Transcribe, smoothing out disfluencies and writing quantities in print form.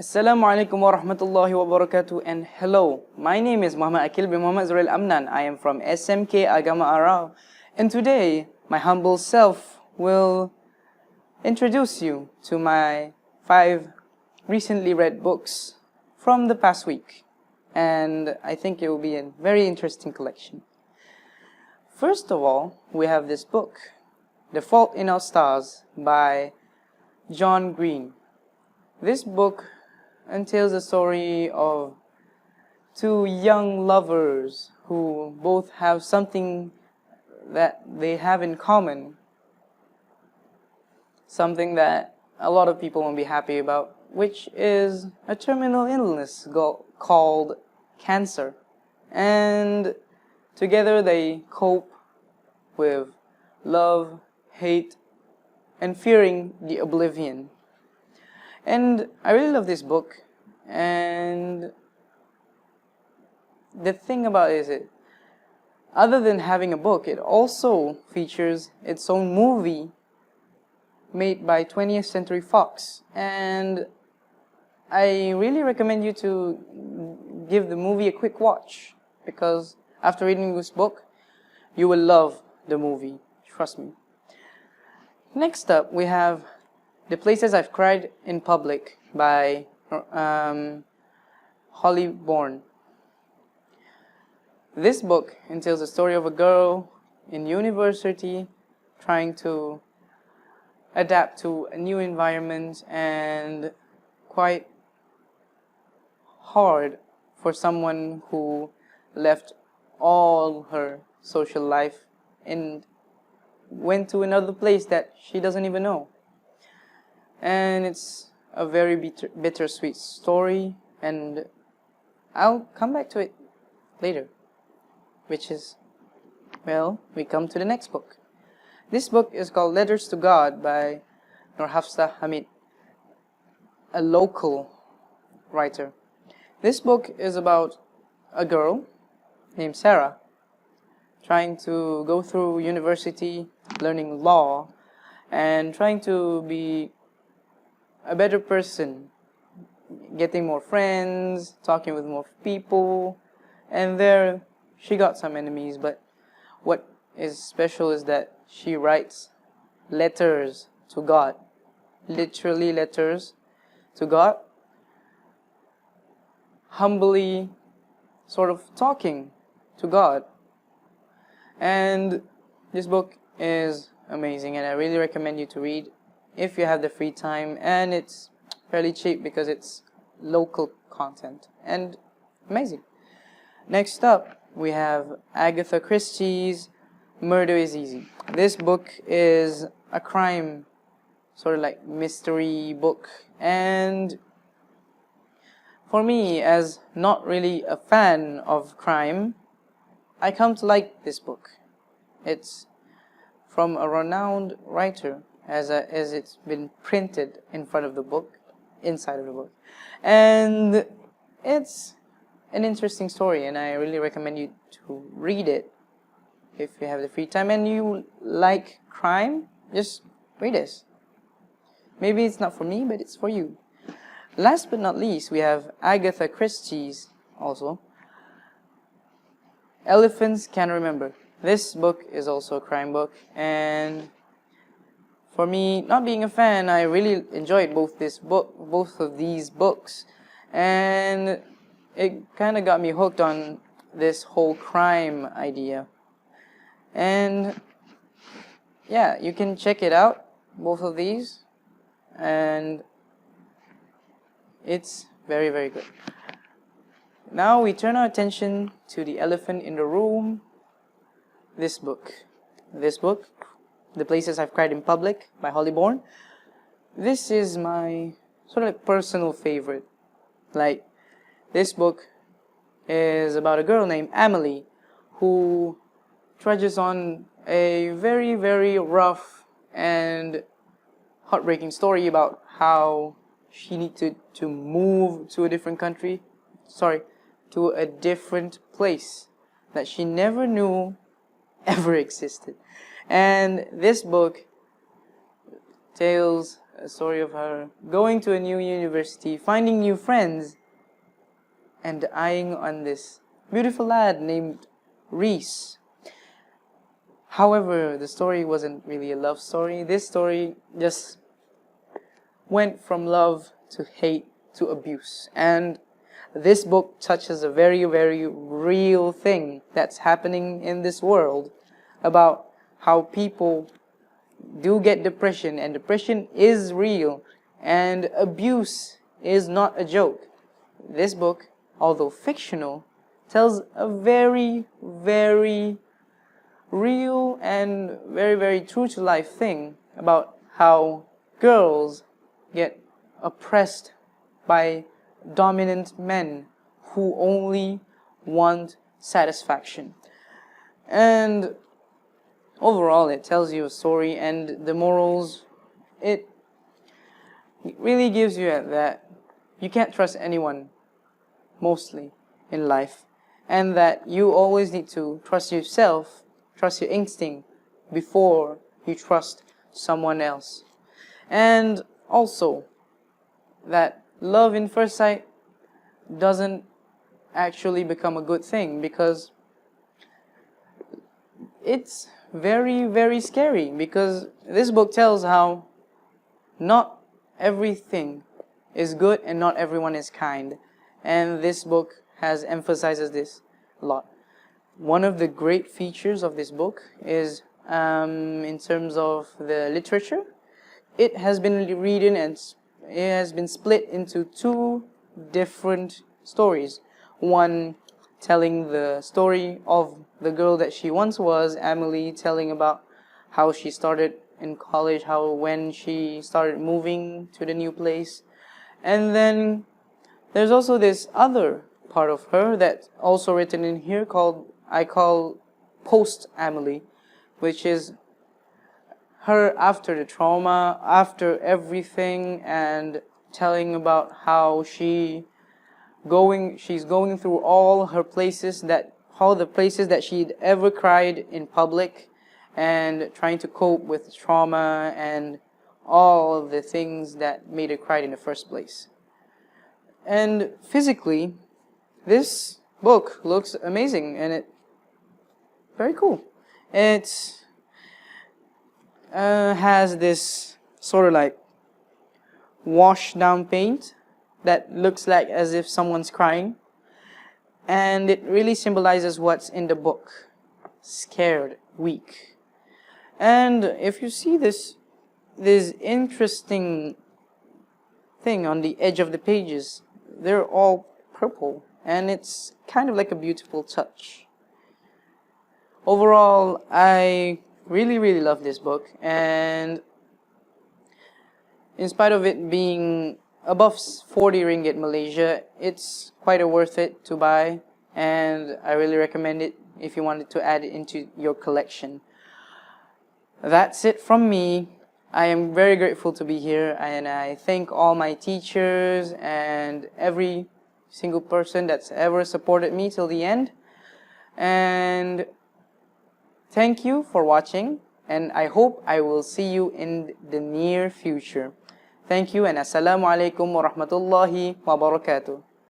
Assalamu alaikum wa rahmatullahi wa barakatuh, and hello. My name is Aqil bin Muhammad Zuril Amnan. I am from SMK Agama Arau, and today my humble self will introduce you to my 5 recently read books from the past week, and I think it will be a very interesting collection. First of all, we have this book, The Fault in Our Stars by John Green. This book entails the story of 2 young lovers who both have something that they have in common, something that a lot of people won't be happy about, which is a terminal illness called cancer. And together they cope with love, hate, and fearing the oblivion. And I really love this book, and the thing about it is, other than having a book, it also features its own movie made by 20th Century Fox. And I really recommend you to give the movie a quick watch, because after reading this book, you will love the movie, trust me. Next up, we have The Places I've Cried in Public by Holly Bourne. This book entails the story of a girl in university trying to adapt to a new environment, and quite hard for someone who left all her social life and went to another place that she doesn't even know. And it's a very bittersweet story, and I'll come back to it later, which is, well, we come to the next book. This book is called Letters to God by Norhafsa Hamid, a local writer. This book is about a girl named Sarah trying to go through university, learning law, and trying to be a better person, getting more friends, talking with more people, and there she got some enemies. But what is special is that she writes letters to God, literally letters to God, humbly sort of talking to God. And this book is amazing, and I really recommend you to read if you have the free time, and it's fairly cheap because it's local content and amazing. Next up, we have Agatha Christie's Murder is Easy. This book is a crime, sort of like mystery book, and for me, as not really a fan of crime, I come to like this book. It's from a renowned writer, as it's been printed in front of the book, inside of the book. And it's an interesting story, and I really recommend you to read it if you have the free time and you like crime. Just read this. Maybe it's not for me, but it's for you. Last but not least, we have Agatha Christie's also, Elephants Can Remember. This book is also a crime book, and for me, not being a fan, I really enjoyed both of these books, and it kind of got me hooked on this whole crime idea. And yeah, you can check it out, both of these, and it's very, very good. Now we turn our attention to the elephant in the room. This book, The Places I've Cried in Public by Holly Bourne. This is my sort of personal favorite. Like, this book is about a girl named Emily who trudges on a very, very rough and heartbreaking story about how she needed to move to a different to a different place that she never knew ever existed. And this book tells a story of her going to a new university, finding new friends, and eyeing on this beautiful lad named Reese. However, the story wasn't really a love story. This story just went from love to hate to abuse. And this book touches a very, very real thing that's happening in this world about how people do get depression, and depression is real, and abuse is not a joke. This book, although fictional, tells a very, very real and very, very true to life thing about how girls get oppressed by dominant men who only want satisfaction. And overall, it tells you a story, and the morals, it really gives you that you can't trust anyone, mostly, in life, and that you always need to trust yourself, trust your instinct, before you trust someone else. And also, that love in first sight doesn't actually become a good thing, because it's very, very scary, because this book tells how not everything is good and not everyone is kind. And this book emphasizes this a lot. One of the great features of this book is, in terms of the literature, it has been written and it has been split into two different stories. One telling the story of the girl that she once was, Emily, telling about how she started in college, when she started moving to the new place. And then there's also this other part of her that's also written in here I call post Emily, which is her after the trauma, after everything, and telling about how she's going through all the places that she'd ever cried in public, and trying to cope with trauma and all of the things that made her cry in the first place. And physically, this book looks amazing, and it's very cool. It has this sort of like washed down paint that looks like as if someone's crying, and it really symbolizes what's in the book: scared, weak. And if you see this interesting thing on the edge of the pages, they're all purple, and it's kind of like a beautiful touch. Overall, I really, really love this book, and in spite of it being above 40 ringgit Malaysia, it's quite worth it to buy, and I really recommend it if you wanted to add it into your collection. That's it from me. I am very grateful to be here, and I thank all my teachers and every single person that's ever supported me till the end. And thank you for watching, and I hope I will see you in the near future. Thank you, and Assalamu alaikum wa rahmatullahi wa barakatuh.